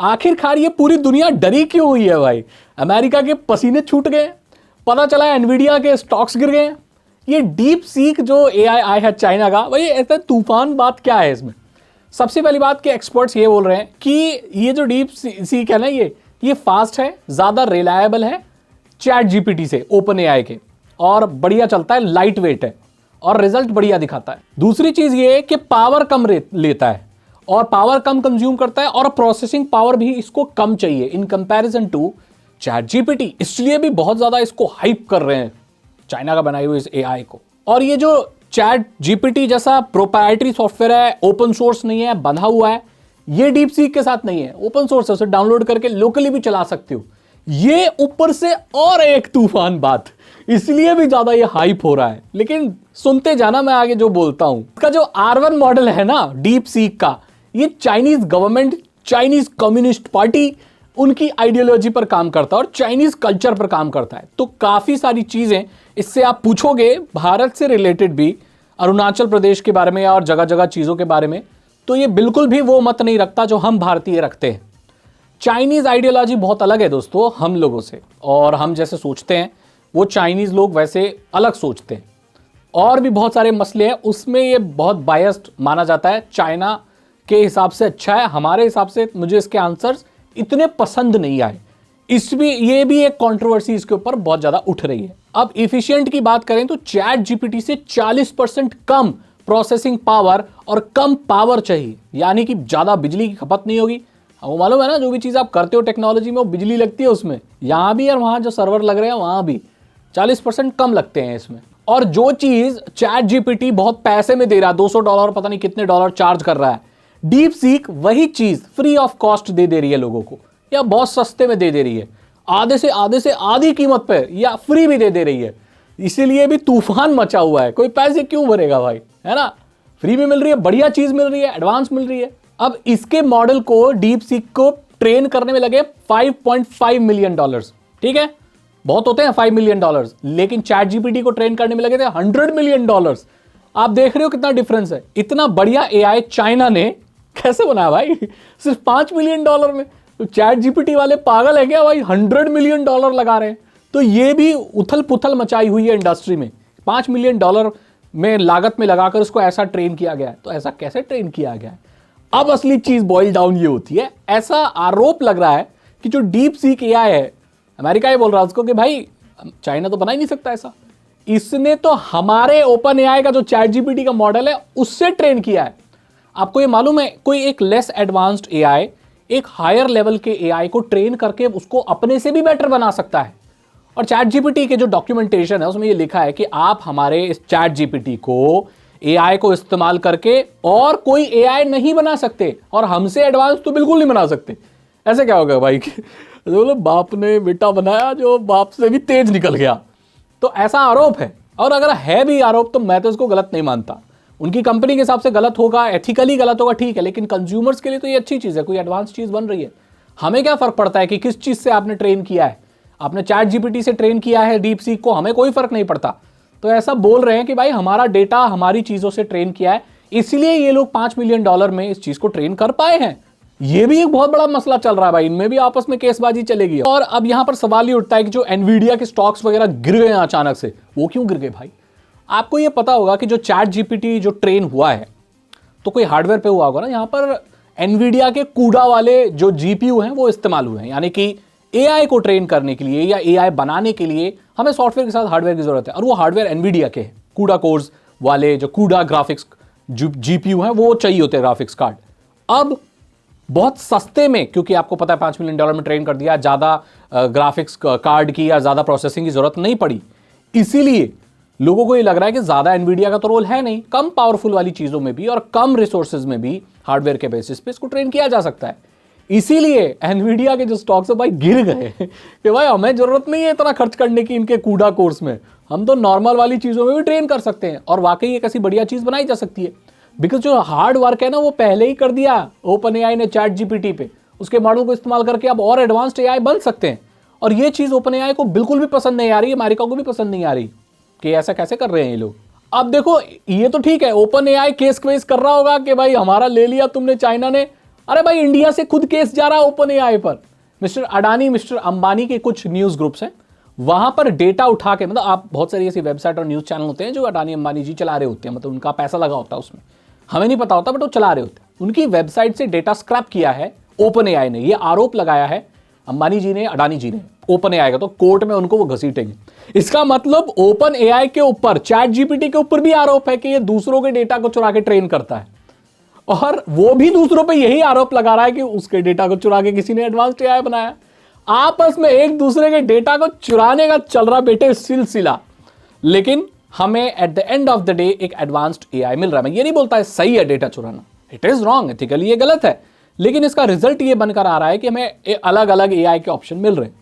आखिरकार ये पूरी दुनिया डरी क्यों हुई है भाई? अमेरिका के पसीने छूट गए, पता चला एनवीडिया के स्टॉक्स गिर गए। ये डीप सीक जो एआई आया है चाइना का, भाई ऐसा तूफान बात क्या है इसमें? सबसे पहली बात कि एक्सपर्ट्स ये बोल रहे हैं कि ये जो डीप सीक है ना, ये फास्ट है, ज़्यादा रिलायबल है चैट जीपीटी से, ओपन एआई के, और बढ़िया चलता है, लाइट वेट है और रिजल्ट बढ़िया दिखाता है। दूसरी चीज़ ये कि पावर कम लेता है और पावर कम कंज्यूम करता है, और प्रोसेसिंग पावर भी इसको कम चाहिए in comparison to chat GPT. इसलिए भी बहुत ज़्यादा इसको हाइप कर रहे हैं चाइना का बनाए हुए इस एआई को। और ये जो चैट जीपीटी जैसा प्रोप्राइटरी सॉफ्टवेयर है, ओपन सोर्स नहीं है, बंधा हुआ है, ये डीप सीक के साथ नहीं है, ओपन सोर्स है, उसे डाउनलोड करके लोकली भी चला सकते हो। ये ऊपर से और एक तूफान बात, इसलिए भी ज्यादा ये हाइप हो रहा है। लेकिन सुनते जाना, मैं आगे जो बोलता हूं। इसका जो R1 मॉडल है ना डीप सीक का, ये Chinese government, Chinese communist party, उनकी आइडियोलॉजी पर काम करता है और चाइनीज कल्चर पर काम करता है। तो काफी सारी चीजें इससे आप पूछोगे भारत से रिलेटेड भी, अरुणाचल प्रदेश के बारे में और जगह जगह चीजों के बारे में, तो ये बिल्कुल भी वो मत नहीं रखता जो हम भारतीय रखते हैं। चाइनीज आइडियोलॉजी बहुत अलग है दोस्तों हम लोगों से, और हम जैसे सोचते हैं वो चाइनीज लोग वैसे अलग सोचते हैं। और भी बहुत सारे मसले हैं, उसमें ये बहुत बायस्ड माना जाता है। चाइना के हिसाब से अच्छा है, हमारे हिसाब से मुझे इसके आंसर्स इतने पसंद नहीं आए। ये भी एक कंट्रोवर्सी इसके ऊपर बहुत ज्यादा उठ रही है। अब इफिशिएंट की बात करें तो चैट जीपीटी से 40% कम प्रोसेसिंग पावर और कम पावर चाहिए, यानी कि ज्यादा बिजली की खपत नहीं होगी। वो मालूम है ना, जो भी चीज आप करते हो टेक्नोलॉजी में वो बिजली लगती है उसमें, यहां भी और वहां जो सर्वर लग रहे हैं वहां भी 40% कम लगते हैं इसमें। और जो चीज चैट जीपीटी बहुत पैसे में दे रहा है, $200 पता नहीं कितने डॉलर चार्ज कर रहा है, डीप सीक वही चीज फ्री ऑफ कॉस्ट दे रही है लोगों को, या बहुत सस्ते में दे रही है, आधे से आधी कीमत पे, या फ्री भी दे रही है। इसीलिए भी तूफान मचा हुआ है। कोई पैसे क्यों भरेगा भाई, है ना? फ्री में मिल रही है, बढ़िया चीज मिल रही है, एडवांस मिल रही है। अब इसके मॉडल को, डीप सीक को ट्रेन करने में लगे $5.5 मिलियन। ठीक है, बहुत होते हैं $5 मिलियन, लेकिन चैट जीपीटी को ट्रेन करने में लगे थे $100 मिलियन। आप देख रहे हो कितना डिफरेंस है। इतना बढ़िया एआई चाइना ने कैसे बनाया भाई सिर्फ $5 मिलियन में? तो चैट जीपीटी वाले पागल है क्या भाई, $100 मिलियन लगा रहे हैं। तो ये भी उथल पुथल मचाई हुई है इंडस्ट्री में। $5 मिलियन में लागत में लगाकर उसको ऐसा ट्रेन किया गया है, तो ऐसा कैसे ट्रेन किया गया है? अब असली चीज बॉइल डाउन ये होती है, ऐसा आरोप लग रहा है कि जो डीप सीक एआई है, अमेरिका ये बोल रहा है उसको कि भाई चाइना तो बना ही नहीं सकता ऐसा, इसने तो हमारे ओपन एआई का जो चैट जीपीटी का मॉडल है उससे ट्रेन किया है। आपको ये मालूम है, कोई एक लेस एडवांस्ड एआई एक हायर लेवल के एआई को ट्रेन करके उसको अपने से भी बेटर बना सकता है। और चैट जीपीटी के जो डॉक्यूमेंटेशन है उसमें ये लिखा है कि आप हमारे इस चैट जीपीटी को, एआई को इस्तेमाल करके और कोई एआई नहीं बना सकते, और हमसे एडवांस तो बिल्कुल नहीं बना सकते। ऐसे क्या होगा भाई जो बाप ने बेटा बनाया जो बाप से भी तेज निकल गया, तो ऐसा आरोप है। और अगर है भी आरोप तो मैं तो इसको गलत नहीं मानता। उनकी कंपनी के हिसाब से गलत होगा, एथिकली गलत होगा, ठीक है, लेकिन कंज्यूमर्स के लिए तो ये अच्छी चीज़ है, कोई एडवांस चीज़ बन रही है। हमें क्या फ़र्क पड़ता है कि किस चीज़ से आपने ट्रेन किया है? आपने चैट जीपीटी से ट्रेन किया है डीप सीक को, हमें कोई फ़र्क नहीं पड़ता। तो ऐसा बोल रहे हैं कि भाई हमारा डेटा हमारी चीज़ों से ट्रेन किया है, इसलिए ये लोग $5 मिलियन में इस चीज़ को ट्रेन कर पाए हैं। ये भी एक बहुत बड़ा मसला चल रहा है भाई, इनमें भी आपस में केसबाजी चलेगी। और अब यहां पर सवाल ये उठता है कि जो एनवीडिया के स्टॉक्स वगैरह गिर गए अचानक से, वो क्यों गिर गए भाई? आपको ये पता होगा कि जो चैट जीपीटी जो ट्रेन हुआ है तो कोई हार्डवेयर पे हुआ होगा ना। यहां पर एनवीडिया के कूडा वाले जो जीपीयू हैं वो इस्तेमाल हुए हैं, यानी कि एआई को ट्रेन करने के लिए या एआई बनाने के लिए हमें सॉफ्टवेयर के साथ हार्डवेयर की जरूरत है, और वो हार्डवेयर एनवीडिया के हैं। कूडा कोर्स वाले जो कूडा ग्राफिक्स जीपीयू हैं वो चाहिए होते हैं ग्राफिक्स कार्ड। अब बहुत सस्ते में, क्योंकि आपको पता है $5 मिलियन में ट्रेन कर दिया, ज़्यादा ग्राफिक्स कार्ड की या ज़्यादा प्रोसेसिंग की ज़रूरत नहीं पड़ी, इसीलिए लोगों को ये लग रहा है कि ज़्यादा एनवीडिया का तो रोल है नहीं, कम पावरफुल वाली चीज़ों में भी और कम रिसोर्सेज में भी हार्डवेयर के बेसिस पे इसको ट्रेन किया जा सकता है। इसीलिए एनवीडिया के जो स्टॉक्स है भाई गिर गए कि भाई हमें ज़रूरत नहीं है इतना खर्च करने की इनके कूडा कोर्स में, हम तो नॉर्मल वाली चीज़ों में भी ट्रेन कर सकते हैं। और वाकई एक ऐसी बढ़िया चीज़ बनाई जा सकती है, बिकॉज जो हार्ड वर्क है ना वो पहले ही कर दिया ओपन एआई ने चैट जीपीटी पे। उसके मॉडल को इस्तेमाल करके अब और एडवांस्ड एआई बन सकते हैं, और ये चीज़ ओपन एआई को बिल्कुल भी पसंद नहीं आ रही, अमेरिका को भी पसंद नहीं आ रही कि ऐसा कैसे कर रहे हैं ये लोग। अब देखो ये तो ठीक है, ओपन एआई केस क्वेस कर रहा होगा कि भाई हमारा ले लिया तुमने चाइना ने, अरे भाई इंडिया से खुद केस जा रहा है ओपन एआई पर। मिस्टर अडानी, मिस्टर अंबानी के कुछ न्यूज ग्रुप्स हैं, वहां पर डेटा उठा के, मतलब आप बहुत सारी ऐसी वेबसाइट और न्यूज चैनल होते हैं जो अडानी अंबानी जी चला रहे होते हैं, मतलब उनका पैसा लगा होता है उसमें, हमें नहीं पता होता बट वो चला रहे होते हैं। उनकी वेबसाइट से डेटा स्क्रैप किया है ओपन एआई ने, ये आरोप लगाया है अंबानी जी ने, अडानी जी ने ओपन एआई का, तो कोर्ट में उनको वो घसीटेंगे। इसका मतलब ओपन एआई के ऊपर, चैट जीपीटी के ऊपर भी आरोप है कि ये दूसरों के डेटा को चुरा के ट्रेन करता है, और वो भी दूसरों पे यही आरोप लगा रहा है कि उसके डेटा को चुरा के किसी ने एडवांस्ड एआई बनाया। आपस में एक दूसरे के डेटा को चुराने का चल रहा बेटे सिलसिला, लेकिन हमें at the end of the day एक एडवांस्ड एआई मिल रहा है। मैं ये नहीं बोलता है सही है डेटा चुराना, इट इज रॉन्ग, एथिकली ये गलत है, लेकिन इसका रिजल्ट ये बनकर आ रहा है कि हमें अलग अलग एआई के ऑप्शन मिल रहे हैं।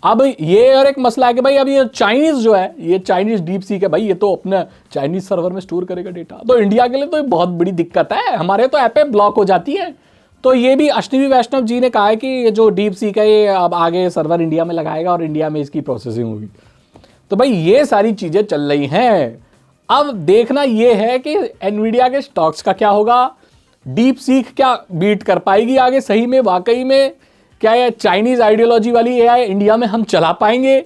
अब ये और एक मसला है कि भाई अब ये चाइनीज जो है, ये चाइनीज डीप सीक है भाई, ये तो अपने चाइनीज सर्वर में स्टोर करेगा डेटा, तो इंडिया के लिए तो बहुत बड़ी दिक्कत है, हमारे तो ऐपें ब्लॉक हो जाती है। तो ये भी अश्विनी वैष्णव जी ने कहा है कि ये जो डीप सीक है ये अब आगे सर्वर इंडिया में लगाएगा और इंडिया में इसकी प्रोसेसिंग होगी। तो भाई ये सारी चीजें चल रही हैं। अब देखना ये है कि एनवीडिया के स्टॉक्स का क्या होगा, डीप सीक क्या बीट कर पाएगी आगे, सही में वाकई में क्या ये चाइनीज आइडियोलॉजी वाली एआई इंडिया में हम चला पाएंगे,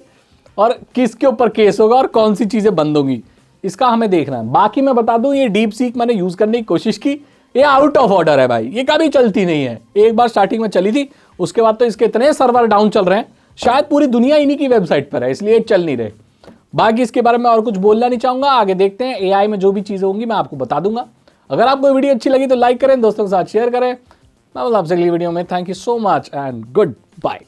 और किसके ऊपर केस होगा और कौन सी चीजें बंद होंगी, इसका हमें देखना है। बाकी मैं बता दूं ये डीप सीक मैंने यूज करने की कोशिश की, ये आउट ऑफ ऑर्डर है भाई, ये कभी चलती नहीं है। एक बार स्टार्टिंग में चली थी, उसके बाद तो इसके इतने सर्वर डाउन चल रहे हैं, शायद पूरी दुनिया इन्हीं की वेबसाइट पर है, इसलिए चल नहीं रहे। बाकी इसके बारे में और कुछ बोलना नहीं चाहूंगा, आगे देखते हैं एआई में जो भी चीजें होंगी मैं आपको बता दूंगा। अगर आपको वीडियो अच्छी लगी तो लाइक करें, दोस्तों के साथ शेयर करें। मैं आपसे अगली वीडियो में, thank you so much and good bye.